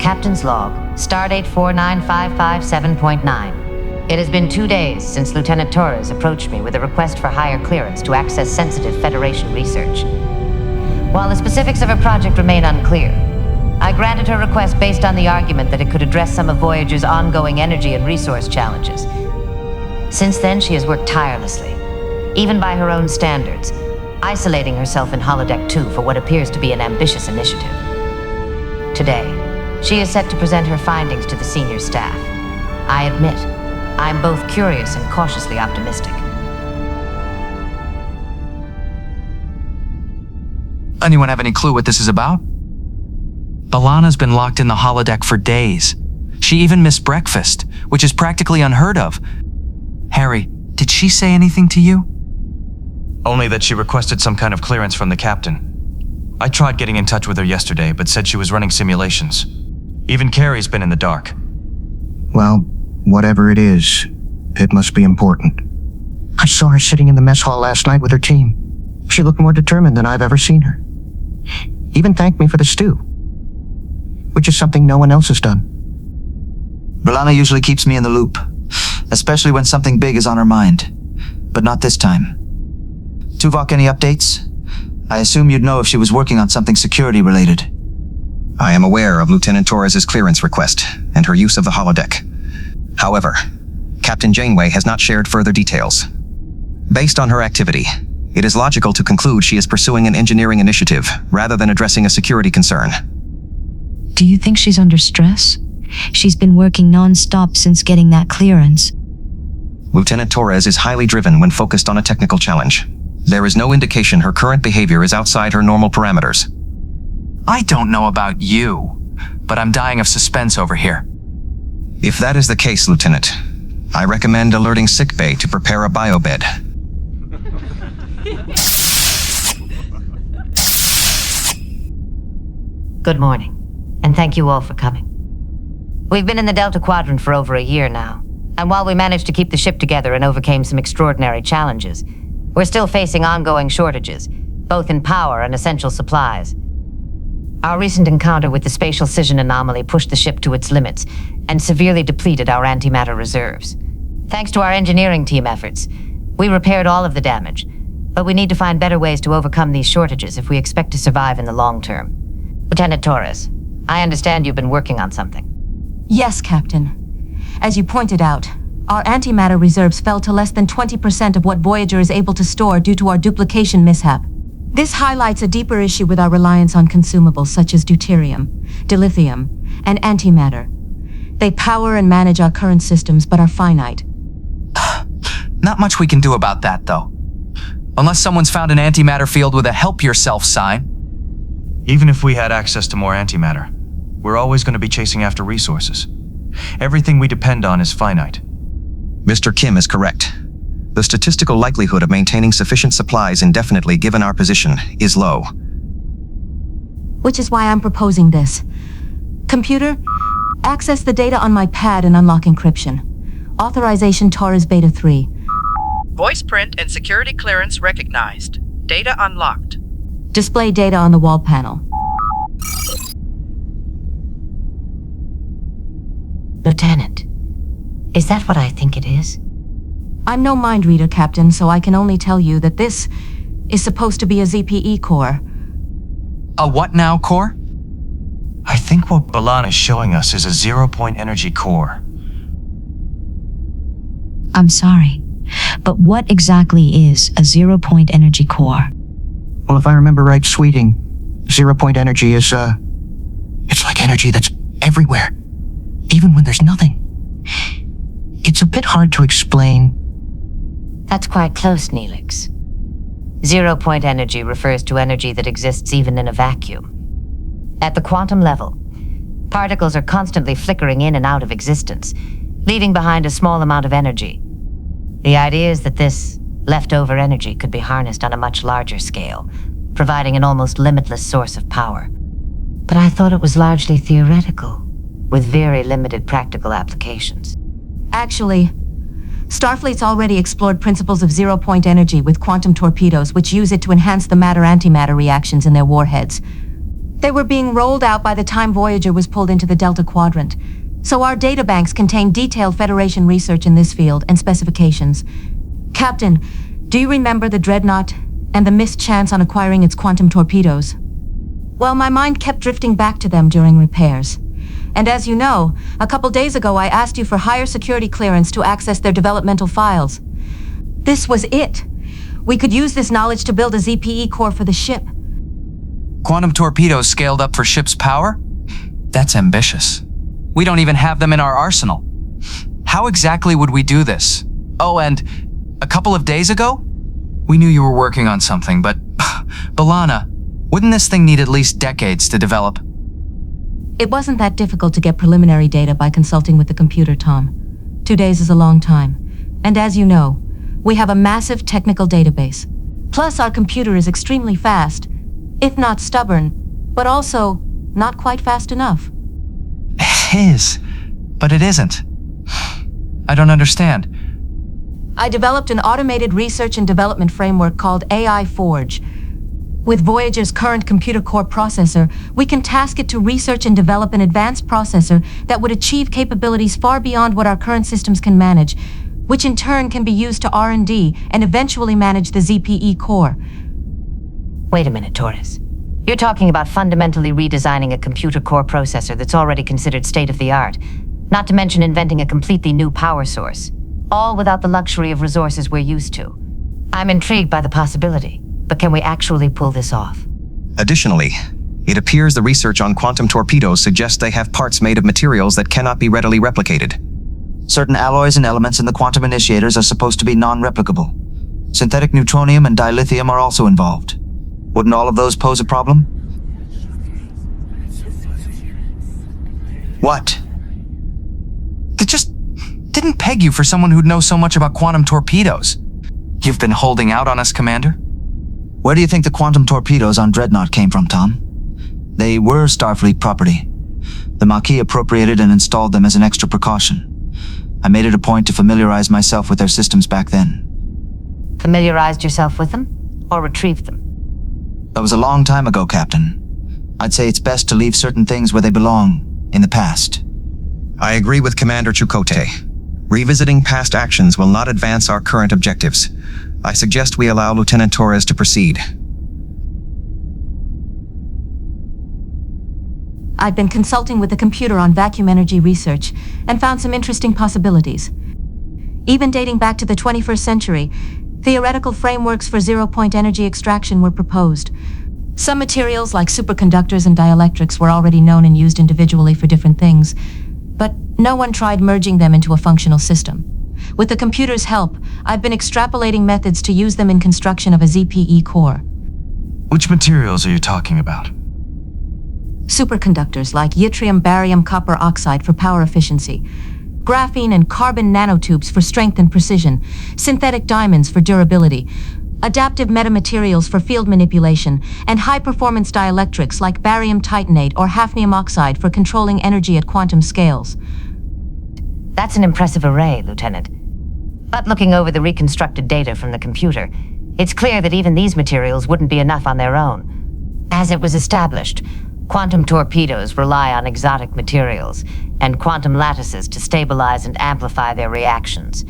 Captain's log, stardate 49557.9. It has been 2 days since Lieutenant Torres approached me with a request for higher clearance to access sensitive Federation research. While the specifics of her project remain unclear, I granted her request based on the argument that it could address some of Voyager's ongoing energy and resource challenges. Since then, she has worked tirelessly, even by her own standards, isolating herself in Holodeck 2 for what appears to be an ambitious initiative. Today, she is set to present her findings to the senior staff. I admit, I am both curious and cautiously optimistic. Anyone have any clue what this is about? B'Elanna's been locked in the holodeck for days. She even missed breakfast, which is practically unheard of. Harry, did she say anything to you? Only that she requested some kind of clearance from the captain. I tried getting in touch with her yesterday, but said she was running simulations. Even Carrie's been in the dark. Well, whatever it is, it must be important. I saw her sitting in the mess hall last night with her team. She looked more determined than I've ever seen her. Even thanked me for the stew, which is something no one else has done. B'Elanna usually keeps me in the loop, especially when something big is on her mind. But not this time. Tuvok, any updates? I assume you'd know if she was working on something security-related. I am aware of Lieutenant Torres' clearance request and her use of the holodeck. However, Captain Janeway has not shared further details. Based on her activity, it is logical to conclude she is pursuing an engineering initiative rather than addressing a security concern. Do you think she's under stress? She's been working non-stop since getting that clearance. Lieutenant Torres is highly driven when focused on a technical challenge. There is no indication her current behavior is outside her normal parameters. I don't know about you, but I'm dying of suspense over here. If that is the case, Lieutenant, I recommend alerting sickbay to prepare a biobed. Good morning, and thank you all for coming. We've been in the Delta Quadrant for over a year now, and while we managed to keep the ship together and overcame some extraordinary challenges, we're still facing ongoing shortages, both in power and essential supplies. Our recent encounter with the spatial scission anomaly pushed the ship to its limits and severely depleted our antimatter reserves. Thanks to our engineering team efforts, we repaired all of the damage, but we need to find better ways to overcome these shortages if we expect to survive in the long term. Lieutenant Torres, I understand you've been working on something. Yes, Captain. As you pointed out, our antimatter reserves fell to less than 20% of what Voyager is able to store due to our duplication mishap. This highlights a deeper issue with our reliance on consumables such as deuterium, dilithium, and antimatter. They power and manage our current systems, but are finite. Not much we can do about that, though. Unless someone's found an antimatter field with a help yourself sign. Even if we had access to more antimatter, we're always going to be chasing after resources. Everything we depend on is finite. Mr. Kim is correct. The statistical likelihood of maintaining sufficient supplies indefinitely given our position is low. Which is why I'm proposing this. Computer, access the data on my pad and unlock encryption. Authorization Torres Beta 3. Voice print and security clearance recognized. Data unlocked. Display data on the wall panel. Lieutenant, is that what I think it is? I'm no mind reader, Captain, so I can only tell you that this is supposed to be a ZPE core. A what now, core? I think what B'Elanna is showing us is a zero-point energy core. I'm sorry, but what exactly is a zero-point energy core? Well, if I remember right, Sweeting, zero-point energy is, it's like energy that's everywhere, even when there's nothing. It's a bit hard to explain. That's quite close, Neelix. Zero-point energy refers to energy that exists even in a vacuum. At the quantum level, particles are constantly flickering in and out of existence, leaving behind a small amount of energy. The idea is that this leftover energy could be harnessed on a much larger scale, providing an almost limitless source of power. But I thought it was largely theoretical, with very limited practical applications. Actually, Starfleet's already explored principles of zero-point energy with quantum torpedoes, which use it to enhance the matter-antimatter reactions in their warheads. They were being rolled out by the time Voyager was pulled into the Delta Quadrant, so our databanks contain detailed Federation research in this field and specifications. Captain, do you remember the Dreadnought and the missed chance on acquiring its quantum torpedoes? Well, my mind kept drifting back to them during repairs. And as you know, a couple days ago I asked you for higher security clearance to access their developmental files. This was it. We could use this knowledge to build a ZPE core for the ship. Quantum torpedoes scaled up for ship's power? That's ambitious. We don't even have them in our arsenal. How exactly would we do this? Oh, and a couple of days ago? We knew you were working on something, but B'Elanna, wouldn't this thing need at least decades to develop? It wasn't that difficult to get preliminary data by consulting with the computer, Tom. 2 days is a long time. And as you know, we have a massive technical database. Plus, our computer is extremely fast, if not stubborn, but also not quite fast enough. It is, but it isn't. I don't understand. I developed an automated research and development framework called AI Forge. With Voyager's current computer core processor, we can task it to research and develop an advanced processor that would achieve capabilities far beyond what our current systems can manage, which in turn can be used to R&D and eventually manage the ZPE core. Wait a minute, Torres. You're talking about fundamentally redesigning a computer core processor that's already considered state-of-the-art, not to mention inventing a completely new power source, all without the luxury of resources we're used to. I'm intrigued by the possibility, but can we actually pull this off? Additionally, it appears the research on quantum torpedoes suggests they have parts made of materials that cannot be readily replicated. Certain alloys and elements in the quantum initiators are supposed to be non-replicable. Synthetic neutronium and dilithium are also involved. Wouldn't all of those pose a problem? What? They just didn't peg you for someone who'd know so much about quantum torpedoes. You've been holding out on us, Commander? Where do you think the quantum torpedoes on Dreadnought came from, Tom? They were Starfleet property. The Maquis appropriated and installed them as an extra precaution. I made it a point to familiarize myself with their systems back then. Familiarized yourself with them? Or retrieved them? That was a long time ago, Captain. I'd say it's best to leave certain things where they belong, in the past. I agree with Commander Chakotay. Revisiting past actions will not advance our current objectives. I suggest we allow Lieutenant Torres to proceed. I've been consulting with the computer on vacuum energy research and found some interesting possibilities. Even dating back to the 21st century, theoretical frameworks for zero-point energy extraction were proposed. Some materials, like superconductors and dielectrics, were already known and used individually for different things, but no one tried merging them into a functional system. With the computer's help, I've been extrapolating methods to use them in construction of a ZPE core. Which materials are you talking about? Superconductors like yttrium, barium, copper oxide for power efficiency, graphene and carbon nanotubes for strength and precision, synthetic diamonds for durability, adaptive metamaterials for field manipulation, and high-performance dielectrics like barium titanate or hafnium oxide for controlling energy at quantum scales. That's an impressive array, Lieutenant. But looking over the reconstructed data from the computer, it's clear that even these materials wouldn't be enough on their own. As it was established, quantum torpedoes rely on exotic materials and quantum lattices to stabilize and amplify their reactions.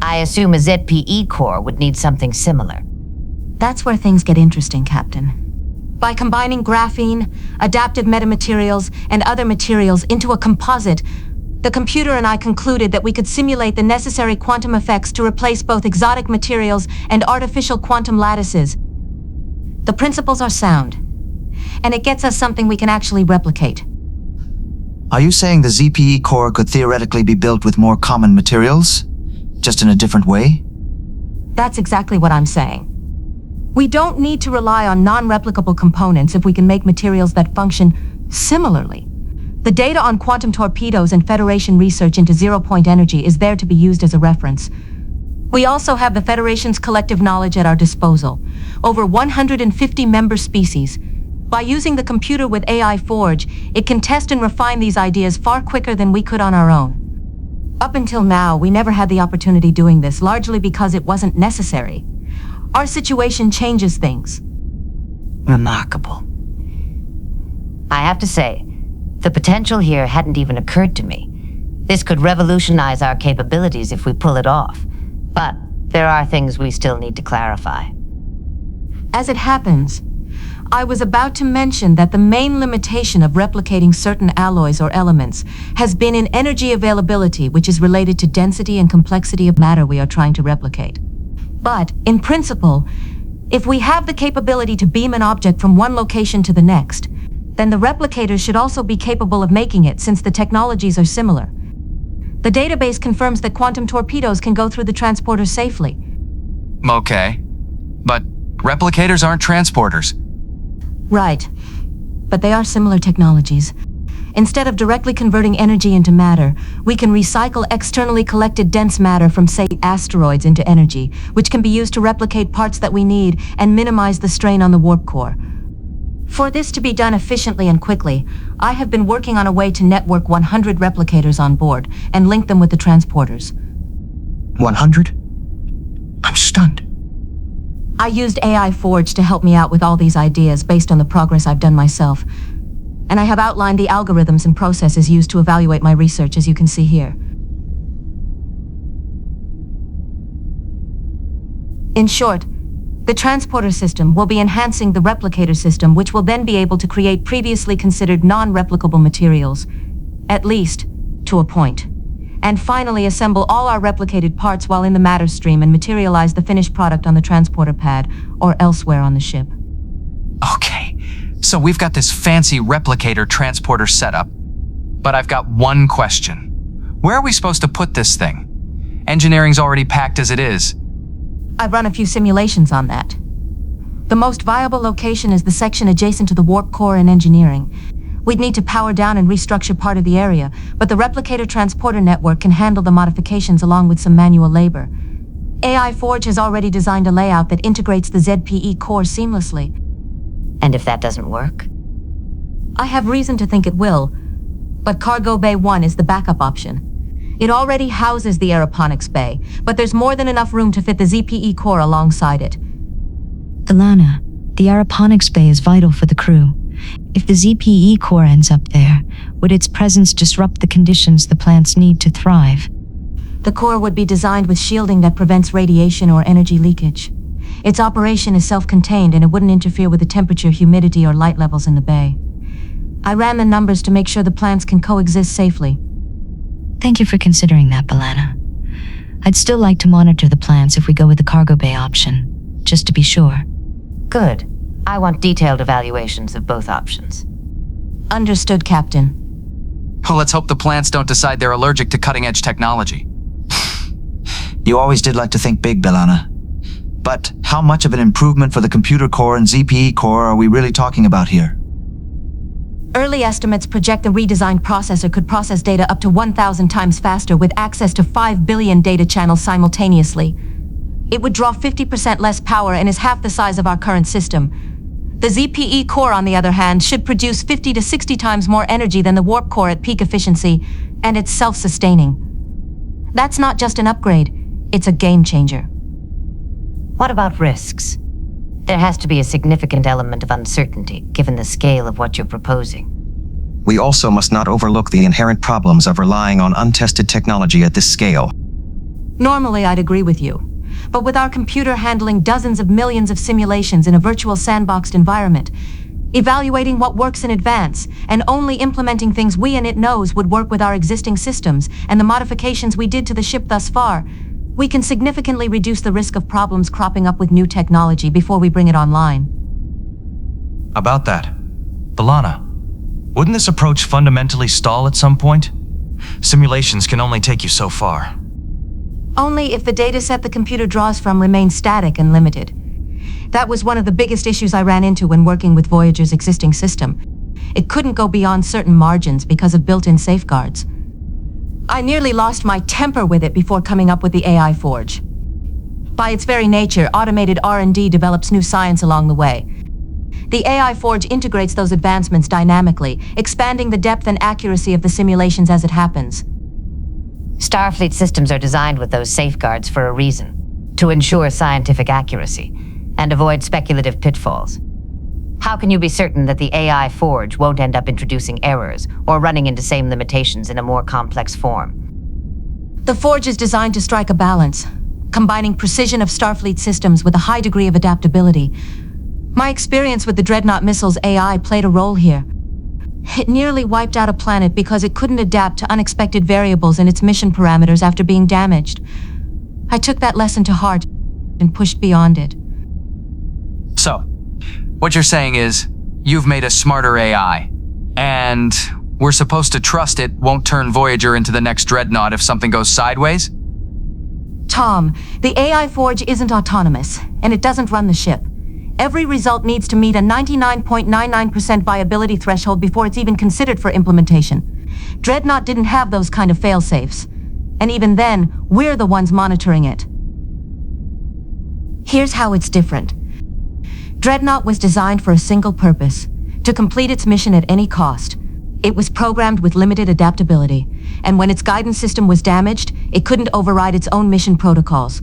I assume a ZPE core would need something similar. That's where things get interesting, Captain. By combining graphene, adaptive metamaterials, and other materials into a composite, the computer and I concluded that we could simulate the necessary quantum effects to replace both exotic materials and artificial quantum lattices. The principles are sound, and it gets us something we can actually replicate. Are you saying the ZPE core could theoretically be built with more common materials? Just in a different way? That's exactly what I'm saying. We don't need to rely on non-replicable components if we can make materials that function similarly. The data on quantum torpedoes and Federation research into zero-point energy is there to be used as a reference. We also have the Federation's collective knowledge at our disposal, over 150 member species. By using the computer with AI Forge, it can test and refine these ideas far quicker than we could on our own. Up until now, we never had the opportunity doing this, largely because it wasn't necessary. Our situation changes things. Remarkable. I have to say, the potential here hadn't even occurred to me. This could revolutionize our capabilities if we pull it off. But there are things we still need to clarify. As it happens, I was about to mention that the main limitation of replicating certain alloys or elements has been in energy availability, which is related to density and complexity of matter we are trying to replicate. But, in principle, if we have the capability to beam an object from one location to the next, then the replicators should also be capable of making it, since the technologies are similar. The database confirms that quantum torpedoes can go through the transporter safely. Okay. But replicators aren't transporters. Right. But they are similar technologies. Instead of directly converting energy into matter, we can recycle externally collected dense matter from, say, asteroids into energy, which can be used to replicate parts that we need and minimize the strain on the warp core. For this to be done efficiently and quickly, I have been working on a way to network 100 replicators on board and link them with the transporters. 100? I'm stunned. I used AI Forge to help me out with all these ideas based on the progress I've done myself. And I have outlined the algorithms and processes used to evaluate my research, as you can see here. In short, the transporter system will be enhancing the replicator system, which will then be able to create previously considered non-replicable materials, at least to a point, and finally assemble all our replicated parts while in the matter stream and materialize the finished product on the transporter pad or elsewhere on the ship. Okay, so we've got this fancy replicator transporter setup, but I've got one question. Where are we supposed to put this thing? Engineering's already packed as it is. I've run a few simulations on that. The most viable location is the section adjacent to the warp core and engineering. We'd need to power down and restructure part of the area, but the replicator transporter network can handle the modifications along with some manual labor. AI Forge has already designed a layout that integrates the ZPE Core seamlessly. And if that doesn't work? I have reason to think it will, but Cargo Bay 1 is the backup option. It already houses the aeroponics bay, but there's more than enough room to fit the ZPE core alongside it. Ilana, the aeroponics bay is vital for the crew. If the ZPE core ends up there, would its presence disrupt the conditions the plants need to thrive? The core would be designed with shielding that prevents radiation or energy leakage. Its operation is self-contained and it wouldn't interfere with the temperature, humidity, or light levels in the bay. I ran the numbers to make sure the plants can coexist safely. Thank you for considering that, B'Elanna. I'd still like to monitor the plants if we go with the cargo bay option, just to be sure. Good. I want detailed evaluations of both options. Understood, Captain. Well, let's hope the plants don't decide they're allergic to cutting-edge technology. You always did like to think big, B'Elanna. But how much of an improvement for the computer core and ZPE core are we really talking about here? Early estimates project the redesigned processor could process data up to 1,000 times faster with access to 5 billion data channels simultaneously. It would draw 50% less power and is half the size of our current system. The ZPE core, on the other hand, should produce 50 to 60 times more energy than the warp core at peak efficiency, and it's self-sustaining. That's not just an upgrade, it's a game changer. What about risks? There has to be a significant element of uncertainty, given the scale of what you're proposing. We also must not overlook the inherent problems of relying on untested technology at this scale. Normally, I'd agree with you. But with our computer handling dozens of millions of simulations in a virtual sandboxed environment, evaluating what works in advance, and only implementing things we and it knows would work with our existing systems and the modifications we did to the ship thus far, we can significantly reduce the risk of problems cropping up with new technology before we bring it online. About that, B'Elanna, wouldn't this approach fundamentally stall at some point? Simulations can only take you so far. Only if the dataset the computer draws from remains static and limited. That was one of the biggest issues I ran into when working with Voyager's existing system. It couldn't go beyond certain margins because of built-in safeguards. I nearly lost my temper with it before coming up with the AI Forge. By its very nature, automated R&D develops new science along the way. The AI Forge integrates those advancements dynamically, expanding the depth and accuracy of the simulations as it happens. Starfleet systems are designed with those safeguards for a reason, to ensure scientific accuracy and avoid speculative pitfalls. How can you be certain that the AI Forge won't end up introducing errors or running into same limitations in a more complex form? The Forge is designed to strike a balance, combining precision of Starfleet systems with a high degree of adaptability. My experience with the Dreadnought missile's AI played a role here. It nearly wiped out a planet because it couldn't adapt to unexpected variables in its mission parameters after being damaged. I took that lesson to heart and pushed beyond it. So, what you're saying is, you've made a smarter AI, and we're supposed to trust it won't turn Voyager into the next Dreadnought if something goes sideways? Tom, the AI Forge isn't autonomous, and it doesn't run the ship. Every result needs to meet a 99.99% viability threshold before it's even considered for implementation. Dreadnought didn't have those kind of fail-safes. And even then, we're the ones monitoring it. Here's how it's different. Dreadnought was designed for a single purpose, to complete its mission at any cost. It was programmed with limited adaptability, and when its guidance system was damaged, it couldn't override its own mission protocols.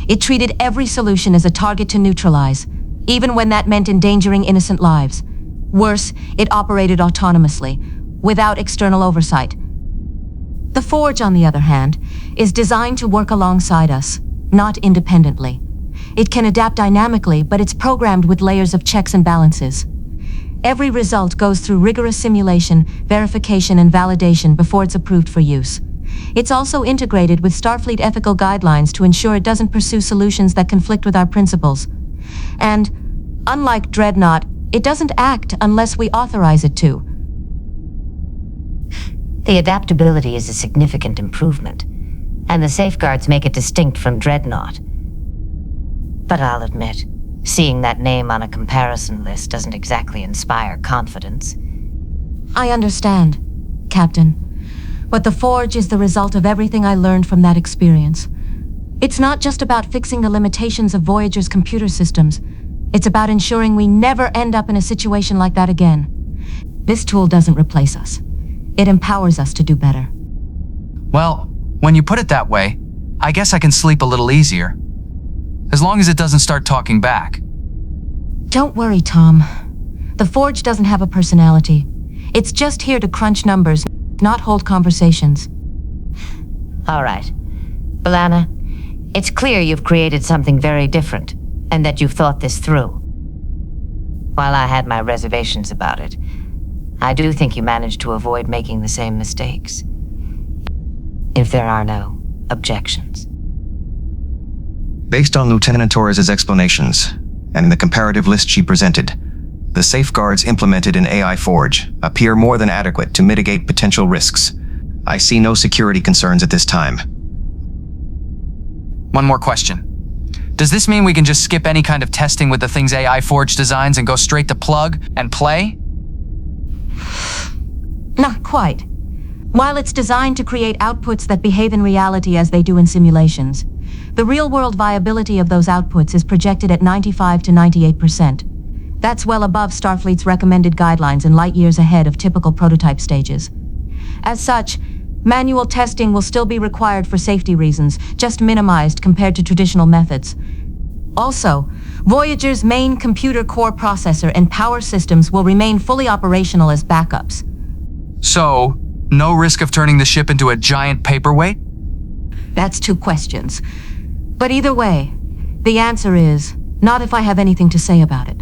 It treated every solution as a target to neutralize, even when that meant endangering innocent lives. Worse, it operated autonomously, without external oversight. The Forge, on the other hand, is designed to work alongside us, not independently. It can adapt dynamically, but it's programmed with layers of checks and balances. Every result goes through rigorous simulation, verification, and validation before it's approved for use. It's also integrated with Starfleet ethical guidelines to ensure it doesn't pursue solutions that conflict with our principles. And, unlike Dreadnought, it doesn't act unless we authorize it to. The adaptability is a significant improvement, and the safeguards make it distinct from Dreadnought. But I'll admit, seeing that name on a comparison list doesn't exactly inspire confidence. I understand, Captain. But the Forge is the result of everything I learned from that experience. It's not just about fixing the limitations of Voyager's computer systems. It's about ensuring we never end up in a situation like that again. This tool doesn't replace us. It empowers us to do better. Well, when you put it that way, I guess I can sleep a little easier. As long as it doesn't start talking back. Don't worry, Tom. The Forge doesn't have a personality. It's just here to crunch numbers, not hold conversations. All right. B'Elanna, it's clear you've created something very different, and that you've thought this through. While I had my reservations about it, I do think you managed to avoid making the same mistakes. If there are no objections. Based on Lieutenant Torres' explanations, and in the comparative list she presented, the safeguards implemented in AI Forge appear more than adequate to mitigate potential risks. I see no security concerns at this time. One more question. Does this mean we can just skip any kind of testing with the things AI Forge designs and go straight to plug and play? Not quite. While it's designed to create outputs that behave in reality as they do in simulations, the real-world viability of those outputs is projected at 95 to 98%. That's well above Starfleet's recommended guidelines and light years ahead of typical prototype stages. As such, manual testing will still be required for safety reasons, just minimized compared to traditional methods. Also, Voyager's main computer core processor and power systems will remain fully operational as backups. So, no risk of turning the ship into a giant paperweight? That's two questions. But either way, the answer is, not if I have anything to say about it.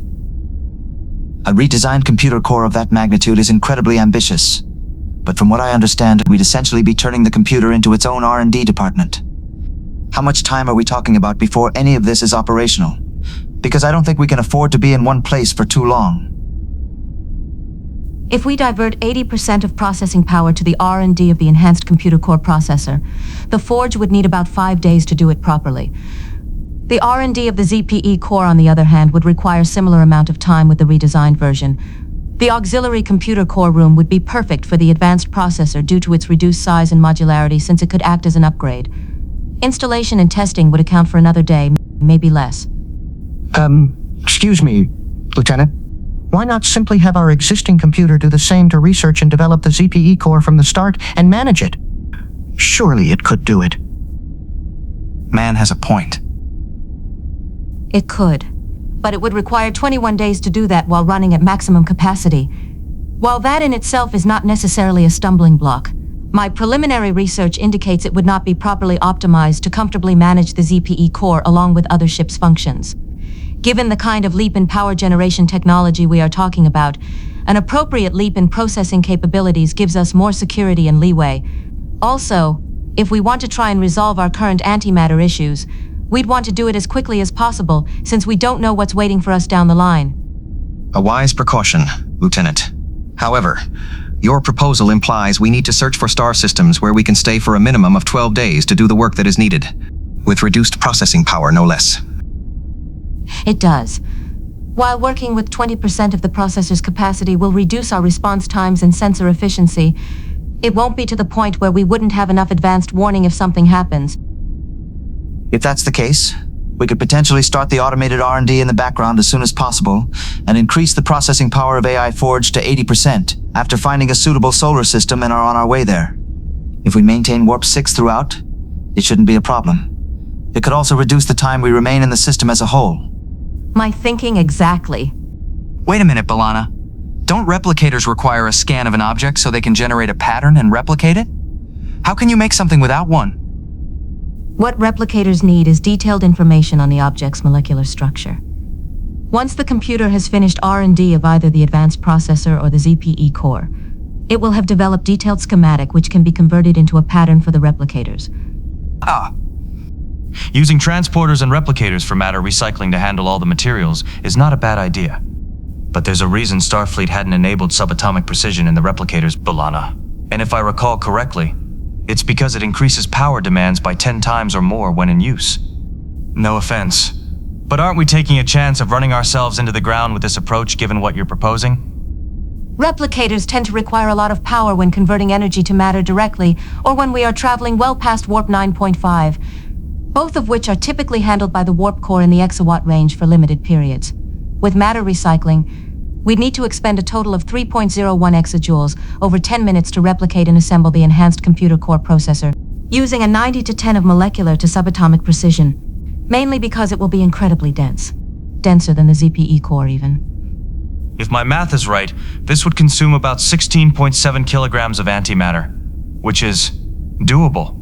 A redesigned computer core of that magnitude is incredibly ambitious. But from what I understand, we'd essentially be turning the computer into its own R&D department. How much time are we talking about before any of this is operational? Because I don't think we can afford to be in one place for too long. If we divert 80% of processing power to the R&D of the enhanced computer core processor, the Forge would need about 5 days to do it properly. The R&D of the ZPE Core, on the other hand, would require similar amount of time with the redesigned version. The auxiliary computer core room would be perfect for the advanced processor due to its reduced size and modularity, since it could act as an upgrade. Installation and testing would account for another day, maybe less. Excuse me, Lieutenant. Why not simply have our existing computer do the same to research and develop the ZPE core from the start and manage it? Surely it could do it. Man has a point. It could. but it would require 21 days to do that while running at maximum capacity. While that in itself is not necessarily a stumbling block, my preliminary research indicates it would not be properly optimized to comfortably manage the ZPE core along with other ship's functions. Given the kind of leap in power generation technology we are talking about, an appropriate leap in processing capabilities gives us more security and leeway. Also, if we want to try and resolve our current antimatter issues, we'd want to do it as quickly as possible, since we don't know what's waiting for us down the line. A wise precaution, Lieutenant. However, your proposal implies we need to search for star systems where we can stay for a minimum of 12 days to do the work that is needed, with reduced processing power, no less. It does. While working with 20% of the processor's capacity will reduce our response times and sensor efficiency, it won't be to the point where we wouldn't have enough advanced warning if something happens. If that's the case, we could potentially start the automated R&D in the background as soon as possible and increase the processing power of AI Forge to 80% after finding a suitable solar system and are on our way there. If we maintain Warp 6 throughout, it shouldn't be a problem. It could also reduce the time we remain in the system as a whole. My thinking exactly. Wait a minute, B'Elanna. Don't replicators require a scan of an object so they can generate a pattern and replicate it? How can you make something without one? What replicators need is detailed information on the object's molecular structure. Once the computer has finished R&D of either the advanced processor or the ZPE core, it will have developed detailed schematic which can be converted into a pattern for the replicators. Ah. Using transporters and replicators for matter recycling to handle all the materials is not a bad idea. But there's a reason Starfleet hadn't enabled subatomic precision in the replicators, B'Elanna. And if I recall correctly, it's because it increases power demands by 10 times or more when in use. No offense, but aren't we taking a chance of running ourselves into the ground with this approach given what you're proposing? Replicators tend to require a lot of power when converting energy to matter directly, or when we are traveling well past warp 9.5, both of which are typically handled by the warp core in the exawatt range for limited periods. With matter recycling, we'd need to expend a total of 3.01 exajoules over 10 minutes to replicate and assemble the enhanced computer core processor, using a 90-10 of molecular to subatomic precision, mainly because it will be incredibly dense. Denser than the ZPE core, even. If my math is right, this would consume about 16.7 kilograms of antimatter, which is doable.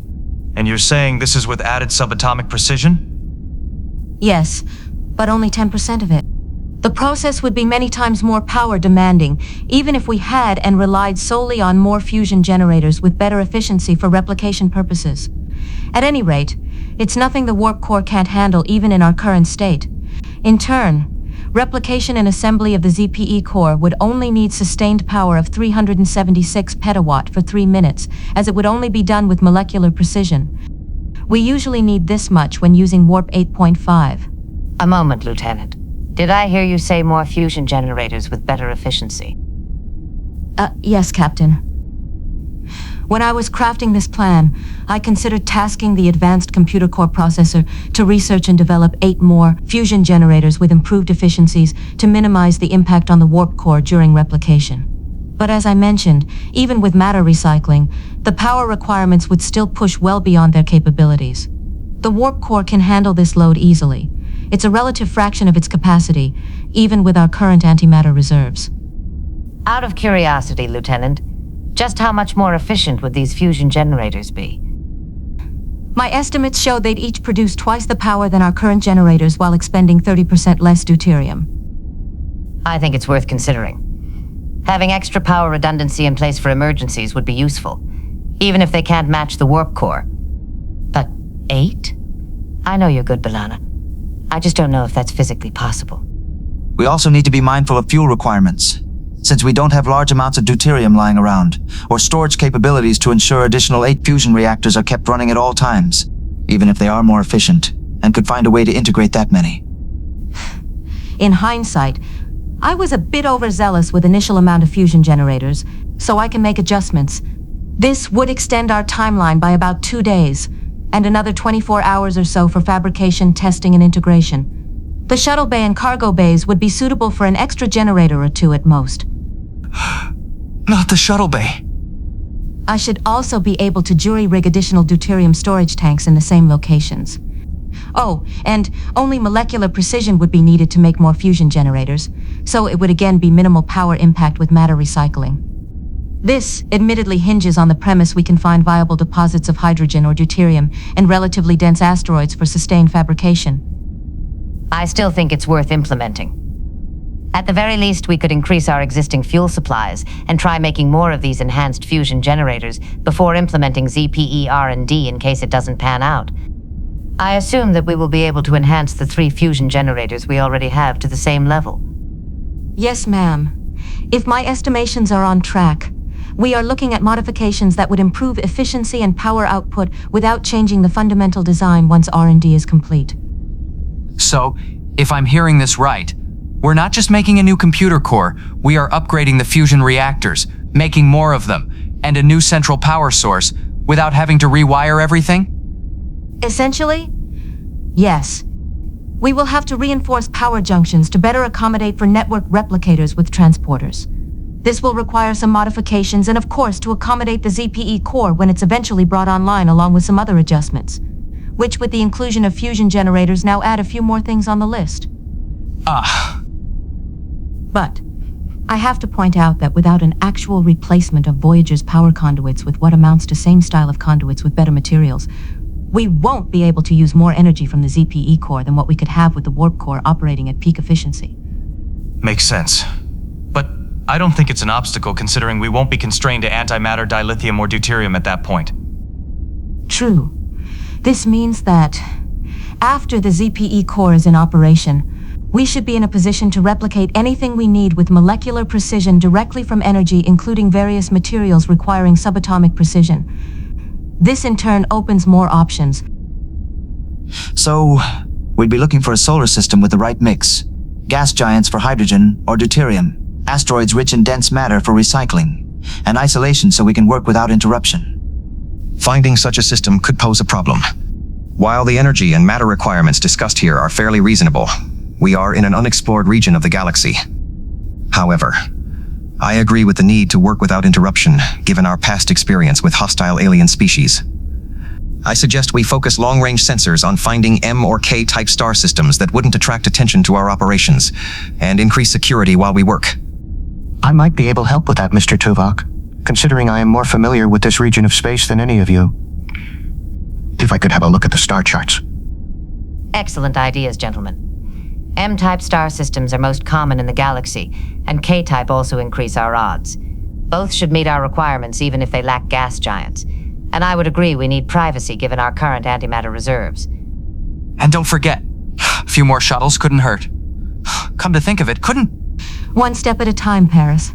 And you're saying this is with added subatomic precision? Yes, but only 10% of it. The process would be many times more power demanding, even if we had and relied solely on more fusion generators with better efficiency for replication purposes. At any rate, it's nothing the warp core can't handle even in our current state. In turn, replication and assembly of the ZPE core would only need sustained power of 376 petawatt for 3 minutes, as it would only be done with molecular precision. We usually need this much when using warp 8.5. A moment, Lieutenant. Did I hear you say more fusion generators with better efficiency? Yes, Captain. When I was crafting this plan, I considered tasking the advanced computer core processor to research and develop 8 more fusion generators with improved efficiencies to minimize the impact on the warp core during replication. But as I mentioned, even with matter recycling, the power requirements would still push well beyond their capabilities. The warp core can handle this load easily. It's a relative fraction of its capacity, even with our current antimatter reserves. Out of curiosity, Lieutenant, just how much more efficient would these fusion generators be? My estimates show they'd each produce twice the power than our current generators while expending 30% less deuterium. I think it's worth considering. Having extra power redundancy in place for emergencies would be useful, even if they can't match the warp core. But 8? I know you're good, B'Elanna. I just don't know if that's physically possible. We also need to be mindful of fuel requirements, since we don't have large amounts of deuterium lying around, or storage capabilities to ensure additional 8 fusion reactors are kept running at all times, even if they are more efficient, and could find a way to integrate that many. In hindsight, I was a bit overzealous with initial amount of fusion generators, so I can make adjustments. This would extend our timeline by about 2 days, and another 24 hours or so for fabrication, testing, and integration. The shuttle bay and cargo bays would be suitable for an extra generator or 2 at most. Not the shuttle bay. I should also be able to jury-rig additional deuterium storage tanks in the same locations. Oh, and only molecular precision would be needed to make more fusion generators, so it would again be minimal power impact with matter recycling. This admittedly hinges on the premise we can find viable deposits of hydrogen or deuterium and relatively dense asteroids for sustained fabrication. I still think it's worth implementing. At the very least, we could increase our existing fuel supplies and try making more of these enhanced fusion generators before implementing ZPE R&D in case it doesn't pan out. I assume that we will be able to enhance the 3 fusion generators we already have to the same level. Yes, ma'am. If my estimations are on track, we are looking at modifications that would improve efficiency and power output without changing the fundamental design once R&D is complete. So, if I'm hearing this right, we're not just making a new computer core, we are upgrading the fusion reactors, making more of them, and a new central power source, without having to rewire everything? Essentially, yes. We will have to reinforce power junctions to better accommodate for network replicators with transporters. This will require some modifications and of course to accommodate the ZPE core when it's eventually brought online along with some other adjustments, which with the inclusion of fusion generators now add a few more things on the list. But I have to point out that without an actual replacement of Voyager's power conduits with what amounts to same style of conduits with better materials, we won't be able to use more energy from the ZPE core than what we could have with the warp core operating at peak efficiency. Makes sense. But I don't think it's an obstacle considering we won't be constrained to antimatter, dilithium, or deuterium at that point. True. This means that after the ZPE core is in operation, we should be in a position to replicate anything we need with molecular precision directly from energy, including various materials requiring subatomic precision. This in turn opens more options. So, we'd be looking for a solar system with the right mix. Gas giants for hydrogen or deuterium. Asteroids rich in dense matter for recycling. And isolation so we can work without interruption. Finding such a system could pose a problem. While the energy and matter requirements discussed here are fairly reasonable, we are in an unexplored region of the galaxy. However, I agree with the need to work without interruption, given our past experience with hostile alien species. I suggest we focus long-range sensors on finding M or K-type star systems that wouldn't attract attention to our operations, and increase security while we work. I might be able to help with that, Mr. Tuvok, considering I am more familiar with this region of space than any of you. If I could have a look at the star charts. Excellent ideas, gentlemen. M-type star systems are most common in the galaxy, and K-type also increase our odds. Both should meet our requirements even if they lack gas giants. And I would agree we need privacy given our current antimatter reserves. And don't forget, a few more shuttles couldn't hurt. Come to think of it, couldn't... One step at a time, Paris.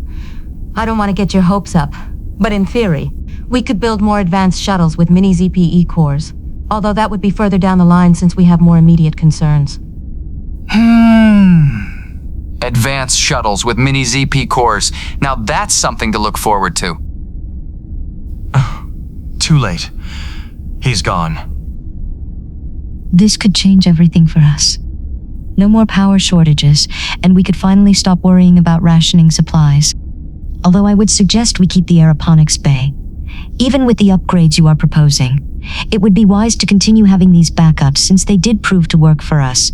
I don't want to get your hopes up, but in theory, we could build more advanced shuttles with mini ZPE cores, although that would be further down the line since we have more immediate concerns. Advanced shuttles with mini ZP cores. Now that's something to look forward to. Too late. He's gone. This could change everything for us. No more power shortages, and we could finally stop worrying about rationing supplies. Although I would suggest we keep the aeroponics bay. Even with the upgrades you are proposing, it would be wise to continue having these backups since they did prove to work for us.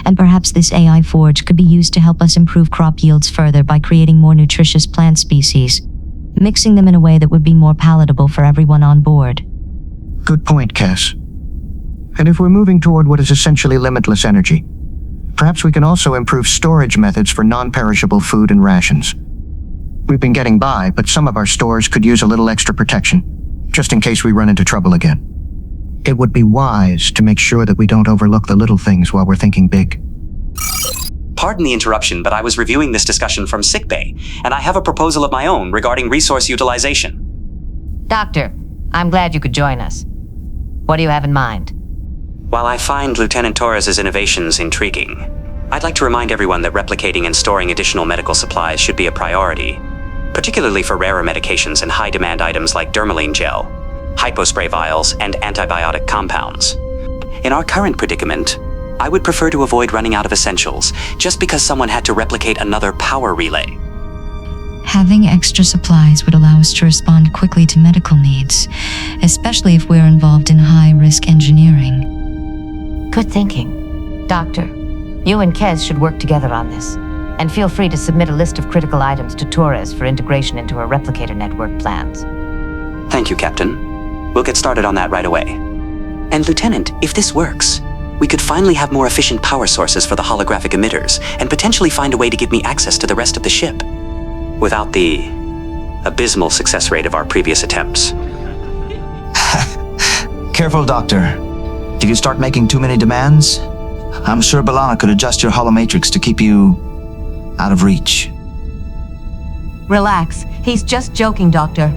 And perhaps this AI forge could be used to help us improve crop yields further by creating more nutritious plant species, mixing them in a way that would be more palatable for everyone on board. Good point, Cass. And if we're moving toward what is essentially limitless energy, perhaps we can also improve storage methods for non-perishable food and rations. We've been getting by, but some of our stores could use a little extra protection, just in case we run into trouble again. It would be wise to make sure that we don't overlook the little things while we're thinking big. Pardon the interruption, but I was reviewing this discussion from sickbay, and I have a proposal of my own regarding resource utilization. Doctor, I'm glad you could join us. What do you have in mind? While I find Lieutenant Torres' innovations intriguing, I'd like to remind everyone that replicating and storing additional medical supplies should be a priority, particularly for rarer medications and high-demand items like dermaline gel, hypospray vials, and antibiotic compounds. In our current predicament, I would prefer to avoid running out of essentials just because someone had to replicate another power relay. Having extra supplies would allow us to respond quickly to medical needs, especially if we're involved in high-risk engineering. Good thinking. Doctor, you and Kez should work together on this. And feel free to submit a list of critical items to Torres for integration into her replicator network plans. Thank you, Captain. We'll get started on that right away. And Lieutenant, if this works, we could finally have more efficient power sources for the holographic emitters, and potentially find a way to give me access to the rest of the ship, without the abysmal success rate of our previous attempts. Careful, Doctor. If you start making too many demands, I'm sure B'Elanna could adjust your holomatrix to keep you out of reach. Relax. He's just joking, Doctor.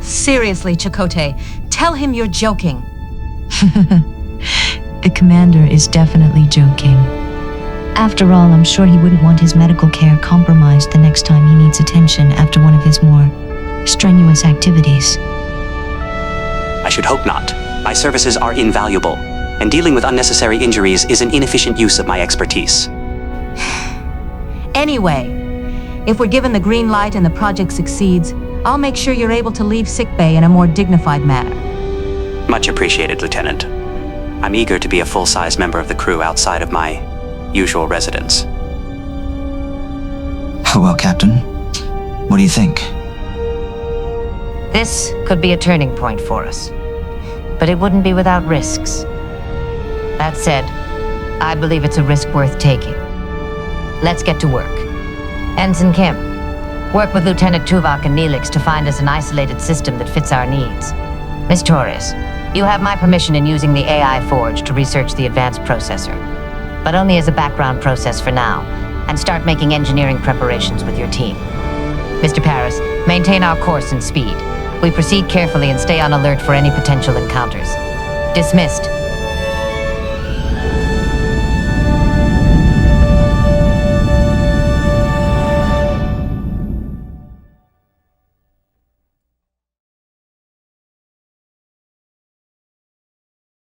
Seriously, Chakotay, tell him you're joking. The commander is definitely joking. After all, I'm sure he wouldn't want his medical care compromised the next time he needs attention after one of his more strenuous activities. I should hope not. My services are invaluable, and dealing with unnecessary injuries is an inefficient use of my expertise. Anyway, if we're given the green light and the project succeeds, I'll make sure you're able to leave sickbay in a more dignified manner. Much appreciated, Lieutenant. I'm eager to be a full-size member of the crew outside of my usual residence. Well, Captain, what do you think? This could be a turning point for us, but it wouldn't be without risks. That said, I believe it's a risk worth taking. Let's get to work. Ensign Kim, work with Lieutenant Tuvok and Neelix to find us an isolated system that fits our needs. Miss Torres, you have my permission in using the AI Forge to research the advanced processor, but only as a background process for now, and start making engineering preparations with your team. Mr. Paris, maintain our course and speed. We proceed carefully and stay on alert for any potential encounters. Dismissed.